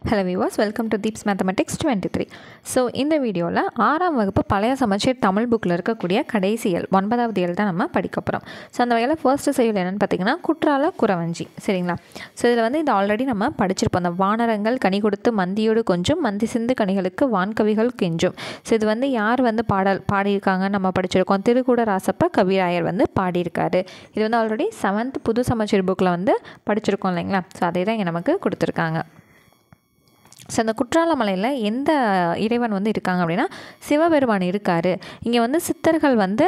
Hello viewers, welcome to Deeps Mathematics 23. So இந்த வீடியோவில் 6ஆம் வகுப்பு பழைய சமச்சீர் தமிழ் புக்கில் இருக்கக்கூடிய கடைசி இயல் 9வது இயல் தான் நம்ம படிக்க போகிறோம். ஸோ அந்த வகையில் ஃபர்ஸ்ட் செய்யுள் என்னென்னு பார்த்தீங்கன்னா குற்றால குறவஞ்சி. சரிங்களா? ஸோ இதில் வந்து இது ஆல்ரெடி நம்ம படிச்சிருப்போம். அந்த வானரங்கள் கனி கொடுத்து மந்தியோடு கொஞ்சம் மந்தி சிந்து கனிகளுக்கு வான்கவிகள் கெஞ்சும். ஸோ இது வந்து யார் வந்து பாடியிருக்காங்க நம்ம படிச்சிருக்கோம். திருக்கூட ராசப்ப கவிராயர் வந்து பாடியிருக்காரு. இது வந்து ஆல்ரெடி 7th புது சமச்சீர் புக்கில் வந்து படிச்சிருக்கோம் இல்லைங்களா? ஸோ அதே தான் இங்கே நமக்கு கொடுத்துருக்காங்க. ஸோ அந்த குற்றாலமலையில் எந்த இறைவன் வந்து இருக்காங்க அப்படின்னா சிவபெருமான் இருக்கார். இங்கே வந்து சித்தர்கள் வந்து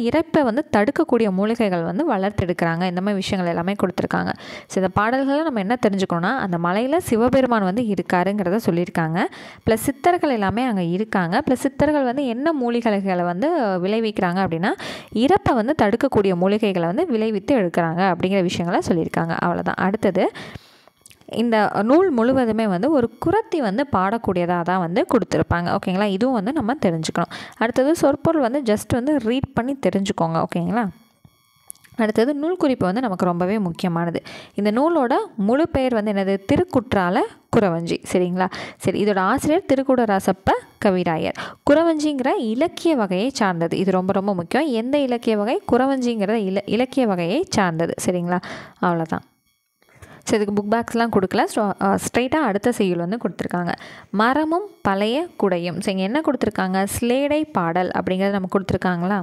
இறப்பை வந்து தடுக்கக்கூடிய மூலிகைகள் வந்து வளர்த்தெடுக்கிறாங்க. இந்த மாதிரி விஷயங்கள் எல்லாமே கொடுத்துருக்காங்க. ஸோ இந்த பாடல்களில் நம்ம என்ன தெரிஞ்சுக்கணும்னா அந்த மலையில் சிவபெருமான் வந்து இருக்காருங்கிறத சொல்லியிருக்காங்க. ப்ளஸ் சித்தர்கள் எல்லாமே அங்கே இருக்காங்க. ப்ளஸ் சித்தர்கள் வந்து என்ன மூலிகைகளை வந்து விளைவிக்கிறாங்க அப்படின்னா இறப்பை வந்து தடுக்கக்கூடிய மூலிகைகளை வந்து விளைவித்து எடுக்கிறாங்க அப்படிங்கிற விஷயங்களை சொல்லியிருக்காங்க. அவ்வளோதான். அடுத்தது இந்த நூல் முழுவதுமே வந்து ஒரு குறத்தி வந்து பாடக்கூடியதாக தான் வந்து கொடுத்துருப்பாங்க. ஓகேங்களா? இதுவும் வந்து நம்ம தெரிஞ்சுக்கணும். அடுத்தது சொற்பொருள் வந்து ஜஸ்ட் வந்து ரீட் பண்ணி தெரிஞ்சுக்கோங்க. ஓகேங்களா? அடுத்தது நூல் குறிப்பு வந்து நமக்கு ரொம்பவே முக்கியமானது. இந்த நூலோட முழு பெயர் வந்து என்னது? திருக்குற்றால குறவஞ்சி. சரிங்களா? சரி, இதோட ஆசிரியர் திருக்கூட ராசப்ப கவிராயர். குறவஞ்சிங்கிற இலக்கிய வகையை சார்ந்தது. இது ரொம்ப ரொம்ப முக்கியம். எந்த இலக்கிய வகை? குறவஞ்சிங்கிற இலக்கிய வகையை சார்ந்தது. சரிங்களா? அவ்வளோதான். ஸோ இதுக்கு புக் பேக்ஸ்லாம் கொடுக்கல. ஸ்ட்ரைட்டாக அடுத்த செய்யுள் வந்து கொடுத்துருக்காங்க. மரமும் பழைய குடையும். ஸோ இங்கே என்ன கொடுத்துருக்காங்க? ஸ்லேடை பாடல் அப்படிங்கிறது நம்ம கொடுத்துருக்காங்களா?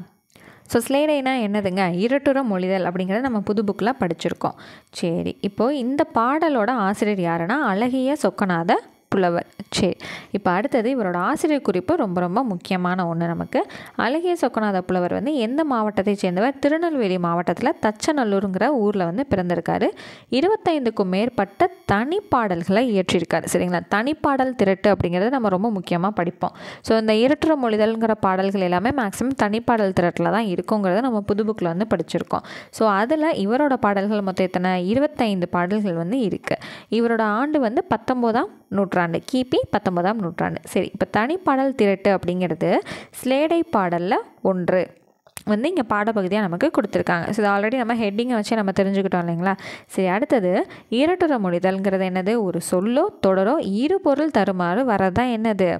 ஸோ ஸ்லேடைனா என்னதுங்க? இருட்டுற மொழிதல் அப்படிங்கிறத நம்ம புது புக்கில் படிச்சிருக்கோம். சரி, இப்போது இந்த பாடலோட ஆசிரியர் யாருன்னா அழகிய சொக்கநாத புலவர். சரி, இப்போ அடுத்தது இவரோட ஆசிரியர் குறிப்பு ரொம்ப ரொம்ப முக்கியமான ஒன்று நமக்கு. அழகிய சொக்கநாத புலவர் வந்து எந்த மாவட்டத்தை சேர்ந்தவர்? திருநெல்வேலி மாவட்டத்தில் தச்சநல்லூருங்கிற ஊரில் வந்து பிறந்திருக்காரு. 25க்கும் மேற்பட்ட தனிப்பாடல்களை இயற்றியிருக்காரு. சரிங்களா? தனிப்பாடல் திரட்டு அப்படிங்கிறது நம்ம ரொம்ப முக்கியமாக படிப்போம். ஸோ இந்த இருட்டுற மொழிதல்ங்கிற பாடல்கள் எல்லாமே மேக்ஸிமம் தனிப்பாடல் திரட்டில் தான் இருக்குங்கிறத நம்ம புது புக்கில் வந்து படிச்சிருக்கோம். ஸோ அதில் இவரோட பாடல்கள் மொத்தம் எத்தனை? 25 பாடல்கள் வந்து இருக்குது. இவரோட ஆண்டு வந்து 19ஆம் நூற்றாண்டு, கிபி 19ஆம் நூற்றாண்டு. சரி, இப்போ தனிப்பாடல் திரட்டு அப்படிங்கிறது ஸ்லேடை பாடலில் ஒன்று வந்து இங்கே பாடப்பகுதியாக நமக்கு கொடுத்துருக்காங்க. ஸோ இது ஆல்ரெடி நம்ம ஹெட்டிங்கை வச்சு நம்ம தெரிஞ்சுக்கிட்டோம் இல்லைங்களா? சரி, அடுத்தது இருட்டுற மொழிதல்ங்கிறது என்னது? ஒரு சொல்லோ தொடரோ இரு பொருள் தருமாறு வரதான் என்னது?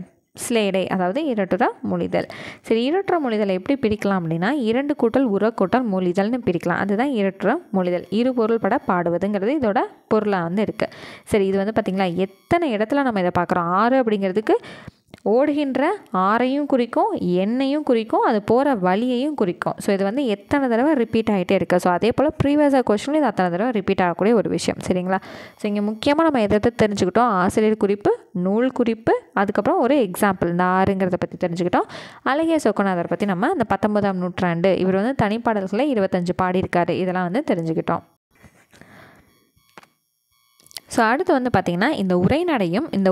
ஸ்லேடை, அதாவது இருட்டுற மொழிதல். சரி, இருட்டுற மொழிதலை எப்படி பிரிக்கலாம் அப்படின்னா 2 கூட்டல் உர கூட்டல் மொழிதல்னு பிரிக்கலாம். அதுதான் இருட்டுற மொழிதல். இரு பொருள் பட பாடுவதுங்கிறது இதோட பொருளாக வந்து இருக்குது. சரி, இது வந்து பார்த்திங்களா எத்தனை இடத்துல நம்ம இதை பார்க்குறோம். 6 அப்படிங்கிறதுக்கு ஓடுகின்ற ஆறையும் குறிக்கும், எண்ணையும் குறிக்கும், அது போகிற வழியையும் குறிக்கும். ஸோ இது வந்து எத்தனை தடவை ரிப்பீட் ஆகிட்டே இருக்குது. ஸோ அதே போல் ப்ரீவியஸாக கொஸ்டினில் இது அத்தனை தடவை ரிப்பீட் ஆகக்கூடிய ஒரு விஷயம். சரிங்களா? ஸோ இங்கே முக்கியமாக நம்ம எதை தெரிஞ்சுக்கிட்டோம்? ஆசிரியர் குறிப்பு, நூல் குறிப்பு, அதுக்கப்புறம் ஒரு எக்ஸாம்பிள் இந்த ஆறுங்கிறத பற்றி தெரிஞ்சுக்கிட்டோம். அழகிய சொக்கநாதர் பற்றி நம்ம அந்த 19ஆம் நூற்றாண்டு இவர் வந்து தனிப்பாடல்களை 25 பாடியிருக்காரு. இதெல்லாம் வந்து தெரிஞ்சுக்கிட்டோம். ஸோ அடுத்து வந்து பார்த்திங்கன்னா இந்த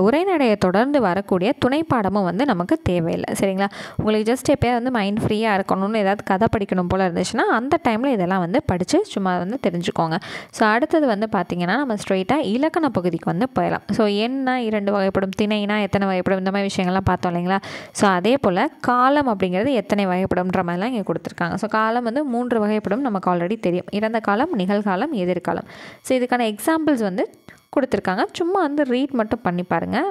உரைநடையை தொடர்ந்து வரக்கூடிய துணைப்பாடமும் வந்து நமக்கு தேவையில்லை. சரிங்களா? உங்களுக்கு ஜஸ்ட் எப்போயாவது வந்து மைண்ட் ஃப்ரீயாக இருக்கணும்னு ஏதாவது கதை படிக்கணும் போல் இருந்துச்சுன்னா அந்த டைமில் இதெல்லாம் வந்து படித்து சும்மா வந்து தெரிஞ்சுக்கோங்க. ஸோ அடுத்தது வந்து பார்த்திங்கன்னா நம்ம ஸ்ட்ரெயிட்டாக இலக்கண பகுதிக்கு வந்து போயிடலாம். ஸோ எண்ணா 2 வகைப்படும், திணைனா எத்தனை வகைப்படும், இந்த மாதிரி விஷயங்கள்லாம் பார்த்தோம் இல்லைங்களா? ஸோ அதே போல் காலம் அப்படிங்கிறது எத்தனை வகைப்படும்ன்ற மாதிரிலாம் இங்கே கொடுத்துருக்காங்க. ஸோ காலம் வந்து 3 வகைப்படும், நமக்கு ஆல்ரெடி தெரியும். இறந்த காலம், நிகழ்காலம், எதிர்காலம். ஸோ இதுக்கான எக்ஸாம்பிள்ஸ் வந்து கொடுத்துருக்காங்க. சும்மா வந்து ரீட் மட்டும் பண்ணி பாருங்கள்.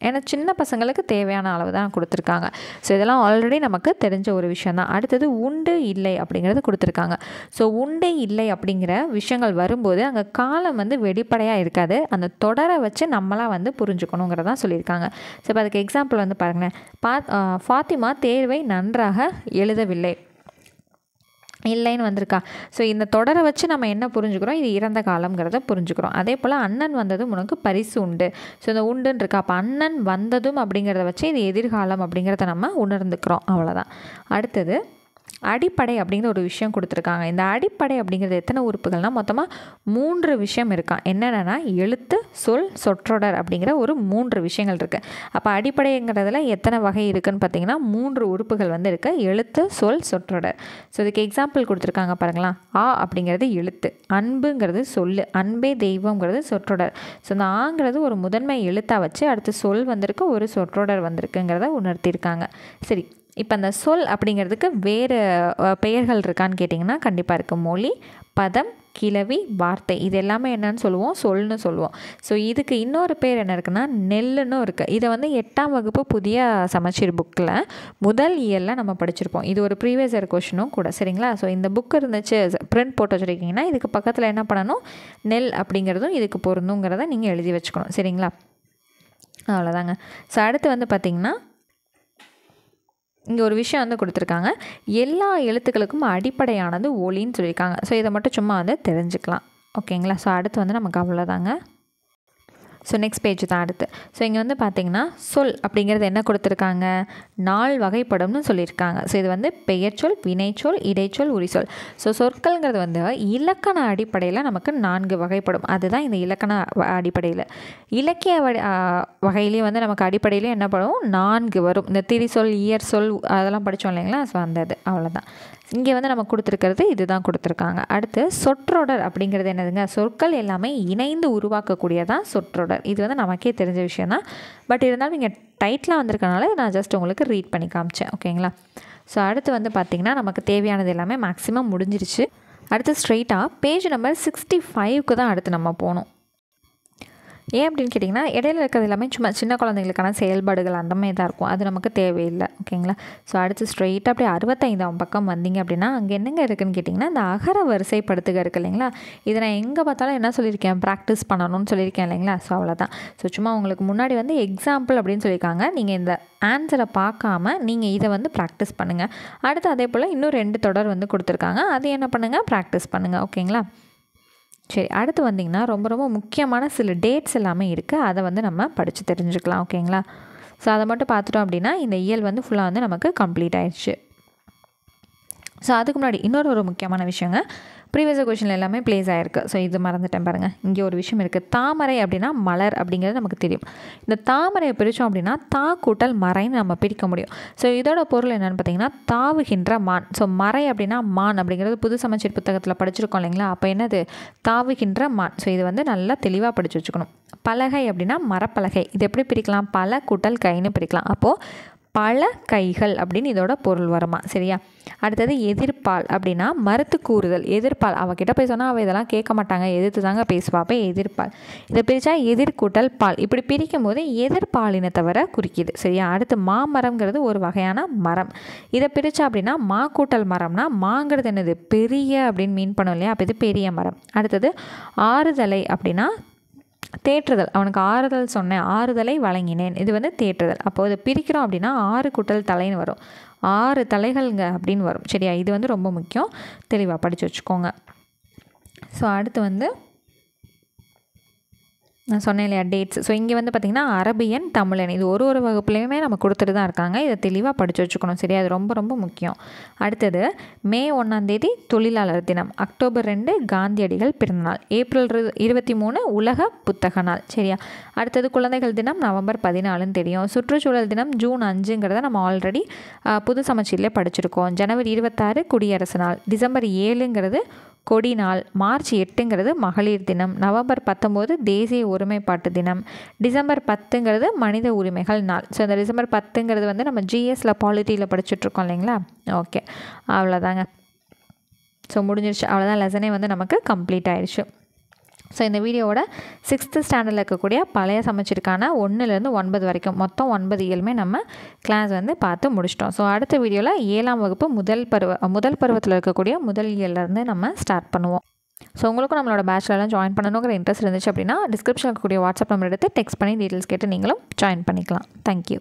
ஏன்னா சின்ன பசங்களுக்கு தேவையான அளவு தான் கொடுத்துருக்காங்க. ஸோ இதெல்லாம் ஆல்ரெடி நமக்கு தெரிஞ்ச ஒரு விஷயம் தான். அடுத்தது உண்டு இல்லை அப்படிங்கிறது கொடுத்துருக்காங்க. ஸோ உண்டு இல்லை அப்படிங்கிற விஷயங்கள் வரும்போது அங்கே காலம் வந்து வெளிப்படையாக இருக்காது. அந்த தொடரை வச்சு நம்மளாம் வந்து புரிஞ்சுக்கணுங்கிறதான் சொல்லியிருக்காங்க. ஸோ இப்போ அதுக்கு எக்ஸாம்பிள் வந்து பாருங்களேன். ஃபாத்திமா தேர்வை நன்றாக எழுதவில்லை இல்லைன்னு வந்திருக்கா. ஸோ இந்த தொடரை வச்சு நம்ம என்ன புரிஞ்சுக்கிறோம்? இது இறந்த காலம்ங்கிறத புரிஞ்சுக்கிறோம். அதே போல் அண்ணன் வந்ததும் உனக்கு பரிசு உண்டு. ஸோ இந்த உண்டுன்னு இருக்கா. அப்போ அண்ணன் வந்ததும் அப்படிங்கிறத வச்சு இது எதிர்காலம் அப்படிங்கிறத நம்ம உணர்ந்துக்கிறோம். அவ்வளோதான். அடுத்தது அடிப்படை அப்படிங்கிற ஒரு விஷயம் கொடுத்துருக்காங்க. இந்த அடிப்படை அப்படிங்கிறது எத்தனை உறுப்புகள்னால் மொத்தமாக 3 விஷயம் இருக்கான். என்னென்னா எழுத்து, சொல், சொற்றொடர் அப்படிங்கிற ஒரு 3 விஷயங்கள் இருக்குது. அப்போ அடிப்படைங்கிறதுல எத்தனை வகை இருக்குதுன்னு பார்த்தீங்கன்னா 3 உறுப்புகள் வந்து இருக்குது. எழுத்து, சொல், சொற்றொடர். ஸோ இதுக்கு எக்ஸாம்பிள் கொடுத்துருக்காங்க பாருங்களா. ஆ அப்படிங்கிறது எழுத்து, அன்புங்கிறது சொல், அன்பே தெய்வங்கிறது சொற்றொடர். ஸோ இந்த ஆங்கிறது ஒரு முதன்மை எழுத்தாக வச்சு அடுத்து சொல் வந்திருக்கு, ஒரு சொற்றொடர் வந்திருக்குங்கிறத உணர்த்தியிருக்காங்க. சரி, இப்போ அந்த சொல் அப்படிங்கிறதுக்கு வேறு பெயர்கள் இருக்கான்னு கேட்டிங்கன்னா கண்டிப்பாக இருக்குது. மொழி, பதம், கிளவி, வார்த்தை இது எல்லாமே என்னன்னு சொல்லுவோம், சொல்னு சொல்லுவோம். ஸோ இதுக்கு இன்னொரு பேர் என்ன இருக்குன்னா நெல்லுன்னு இருக்குது. இதை வந்து 8ஆம் வகுப்பு புதிய சமச்சீர் புக்கில் முதல் இயலில் நம்ம படிச்சிருப்போம். இது ஒரு ப்ரீவியஸ் இயர் கொஷினும் கூட, சரிங்களா? ஸோ இந்த புக் இருந்துச்சு, பிரிண்ட் போட்டு வச்சுருக்கீங்கன்னா இதுக்கு பக்கத்தில் என்ன பண்ணணும், நெல் அப்படிங்கிறதும் இதுக்கு பொருந்துங்கிறத நீங்கள் எழுதி வச்சுக்கணும், சரிங்களா? அவ்வளோதாங்க. ஸோ அடுத்து வந்து பார்த்திங்கன்னா இங்கே ஒரு விஷயம் வந்து கொடுத்துருக்காங்க, எல்லா எழுத்துக்களுக்கும் அடிப்படையானது ஒலின்னு சொல்லியிருக்காங்க. ஸோ இதை மட்டும் சும்மா வந்து தெரிஞ்சுக்கலாம், ஓகேங்களா? ஸோ அடுத்து வந்து நமக்கு அவ்வளோதாங்க. ஸோ நெக்ஸ்ட் பேஜ் தான் அடுத்து. ஸோ இங்கே வந்து பார்த்திங்கன்னா சொல் அப்படிங்கிறது என்ன கொடுத்துருக்காங்க, 4 வகைப்படும்னு சொல்லியிருக்காங்க. ஸோ இது வந்து பெயர்ச்சொல், வினைச்சொல், இடைச்சொல், உரிச்சொல். ஸோ சொற்கள்ங்கிறது வந்து இலக்கண அடிப்படையில் நமக்கு 4 வகைப்படும். அதுதான் இந்த இலக்கண அடிப்படையில். இலக்கிய வகையிலேயே வந்து நமக்கு அடிப்படையிலே என்ன பண்ணும், 4 வரும். இந்த திரிசொல், இயற் சொல் அதெல்லாம் படித்தோம் இல்லைங்களா? ஸோ அந்த இது அவ்வளோதான். இங்கே வந்து நம்ம கொடுத்துருக்கிறது இதுதான் கொடுத்துருக்காங்க. அடுத்து சொற்றொடர் அப்படிங்கிறது என்னதுங்க, சொற்கள் எல்லாமே இணைந்து உருவாக்கக்கூடியதான் சொற்றொடர். இது வந்து நமக்கே தெரிஞ்ச விஷயம் தான், பட் இருந்தாலும் இங்கே டைட்டிலாக வந்திருக்கனால நான் ஜஸ்ட் உங்களுக்கு ரீட் பண்ணி காமிச்சேன், ஓகேங்களா? ஸோ அடுத்து வந்து பார்த்திங்கன்னா நமக்கு தேவையானது எல்லாமே மேக்ஸிமம் முடிஞ்சிருச்சு. அடுத்து ஸ்ட்ரெயிட்டாக பேஜ் நம்பர் 65க்கு தான் அடுத்து நம்ம போகணும். ஏன் அப்படின்னு கேட்டிங்கன்னா இடையில இருக்கிறது எல்லாமே சும்மா சின்ன குழந்தைங்களுக்கான செயல்பாடுகள் அந்த மாதிரி தான் இருக்கும், அது நமக்கு தேவையில்லை, ஓகேங்களா? ஸோ அடுத்து ஸ்ட்ரெயிட்டாக அப்படியே 65ஆம் பக்கம் வந்தீங்க அப்படின்னா அங்கே என்னங்க இருக்குதுன்னு கேட்டிங்கன்னா இந்த அகர வரிசைப்படுத்துக இருக்குது இல்லைங்களா? இதை நான் எங்கே பார்த்தாலும் என்ன சொல்லியிருக்கேன், ப்ராக்டிஸ் பண்ணணும்னு சொல்லியிருக்கேன் இல்லைங்களா? ஸோ அவ்வளோதான். ஸோ சும்மா உங்களுக்கு முன்னாடி வந்து எக்ஸாம்பிள் அப்படின்னு சொல்லியிருக்காங்க, நீங்கள் இந்த ஆன்சரை பார்க்காம நீங்கள் இதை வந்து ப்ராக்டிஸ் பண்ணுங்கள். அடுத்து அதே போல் இன்னும் 2 தொடர் வந்து கொடுத்துருக்காங்க, அது என்ன பண்ணுங்கள், ப்ராக்டிஸ் பண்ணுங்கள், ஓகேங்களா? சரி, அடுத்து வந்திங்கன்னா ரொம்ப ரொம்ப முக்கியமான சில டேட்ஸ் எல்லாமே இருக்குது, அதை வந்து நம்ம படித்து தெரிஞ்சுக்கலாம், ஓகேங்களா? ஸோ அதை மட்டும் பார்த்துட்டோம் அப்படின்னா இந்த இயல் வந்து ஃபுல்லாக வந்து நமக்கு கம்ப்ளீட் ஆயிடுச்சு. ஸோ அதுக்கு முன்னாடி இன்னொரு முக்கியமான விஷயங்க, ப்ரீவியஸ் கொஷினில் எல்லாமே ப்ளேஸ் ஆகிருக்கு. ஸோ இது மறந்துட்டேன் பாருங்கள். இங்கே ஒரு விஷயம் இருக்குது, தாமரை அப்படின்னா மலர் அப்படிங்கிறது நமக்கு தெரியும். இந்த தாமரையை பிரித்தோம் அப்படின்னா தா கூட்டல் மறைன்னு நம்ம பிரிக்க முடியும். ஸோ இதோட பொருள் என்னென்னு பார்த்தீங்கன்னா தாவுகின்ற மான். ஸோ மறை அப்படின்னா மான் அப்படிங்கிறது புது சமச்சீர் புத்தகத்தில் படிச்சிருக்கோம் இல்லைங்களா? அப்போ என்னது, தாவுகின்ற மான். ஸோ இது வந்து நல்லா தெளிவாக படித்து வச்சுக்கணும். பலகை அப்படின்னா மரப்பலகை. இது எப்படி பிரிக்கலாம், பல கூட்டல் கைன்னு பிரிக்கலாம். அப்போது பல கைகள் அப்படின்னு இதோட பொருள் வருமா, சரியா? அடுத்தது எதிர்ப்பால் அப்படின்னா மறுத்து கூறுதல். எதிர்ப்பால் அவகிட்ட போய் சொன்னால் அவள் இதெல்லாம் கேட்க மாட்டாங்க, எதிர்த்து தாங்க பேசுவா, போய் எதிர்ப்பால். இதை பிரித்தா எதிர்கூட்டல் பால். இப்படி பிரிக்கும் போது எதிர்பாலினத்தவரை குறிக்கிது, சரியா? அடுத்து மாமரம்ங்கிறது ஒரு வகையான மரம். இதை பிரித்தா அப்படின்னா மா கூட்டல் மரம்னா மாங்கிறது என்னது, பெரிய அப்படின்னு மீன் பண்ணும் இல்லையா? அப்போ இது பெரிய மரம். அடுத்தது ஆறுதலை அப்படின்னா தேற்றுதல். அவனுக்கு ஆறுதல் சொன்னேன், ஆறுதலை வழங்கினேன், இது வந்து தேற்றுதல். அப்போது இதை பிரிக்கிறோம் அப்படின்னா 6 கூட்டல் தலைன்னு வரும், 6 தலைகள்ங்க அப்படின்னு வரும், சரியா? இது வந்து ரொம்ப முக்கியம், தெளிவாக படித்து வச்சுக்கோங்க. ஸோ அடுத்து வந்து நான் சொன்னேன் இல்லையா டேட்ஸ். ஸோ இங்கே வந்து பார்த்திங்கன்னா அரபியன், தமிழன் இது ஒரு வகுப்புலையுமே நம்ம கொடுத்துட்டு தான் இருக்காங்க, இதை தெளிவாக படித்து வச்சுக்கணும், சரியா? அது ரொம்ப ரொம்ப முக்கியம். அடுத்தது மே 1ஆம் தேதி தொழிலாளர் தினம், அக்டோபர் 2 காந்தியடிகள் பிறந்தநாள், ஏப்ரல் 23 உலக புத்தக நாள், சரியா? அடுத்தது குழந்தைகள் தினம் நவம்பர் 14ன்னு தெரியும். சுற்றுச்சூழல் தினம் ஜூன் 5ங்கிறத நம்ம ஆல்ரெடி புது சமச்சீரில் படிச்சிருக்கோம். ஜனவரி 26 குடியரசு நாள், டிசம்பர் 7ங்கிறது கொடி நாள், மார்ச் 8ங்கிறது மகளிர் தினம், நவம்பர் 19 தேசிய ஒருமைப்பாட்டு தினம், டிசம்பர் 10ங்கிறது மனித உரிமைகள் நாள். ஸோ இந்த டிசம்பர் 10ங்கிறது வந்து நம்ம ஜிஎஸ்ல பாலிட்டியில் படிச்சுட்ருக்கோம் இல்லைங்களா? ஓகே, அவ்வளோதாங்க. ஸோ முடிஞ்சிருச்சு, அவ்வளோதான். லெசனே வந்து நமக்கு கம்ப்ளீட் ஆயிடுச்சு. ஸோ இந்த வீடியோவோட 6th ஸ்டாண்டர்டில் இருக்கக்கூடிய பழைய சமச்சீருக்கான 1லேருந்து 9 வரைக்கும் மொத்தம் 9 இயலுமே நம்ம கிளாஸ் வந்து பார்த்து முடிச்சிட்டோம். ஸோ அடுத்த வீடியோவில் 7ஆம் வகுப்பு முதல் பருவத்தில் இருக்கக்கூடிய முதல் இயல்லேருந்து நம்ம ஸ்டார்ட் பண்ணுவோம். ஸோ உங்களுக்கும் நம்மளோட பேட்ச்லலாம் ஜாயின் பண்ணணுங்கிற இன்ட்ரெஸ்ட் இருந்துச்சு அப்படின்னா டிஸ்கிரிப்ஷனில் இருக்கக்கூடிய வாட்ஸ்அப் நம்பர் எடுத்து டெக்ஸ்ட் பண்ணி டீட்டெயில்ஸ் கேட்டு நீங்களும் ஜாயின் பண்ணிக்கலாம். தேங்க்யூ.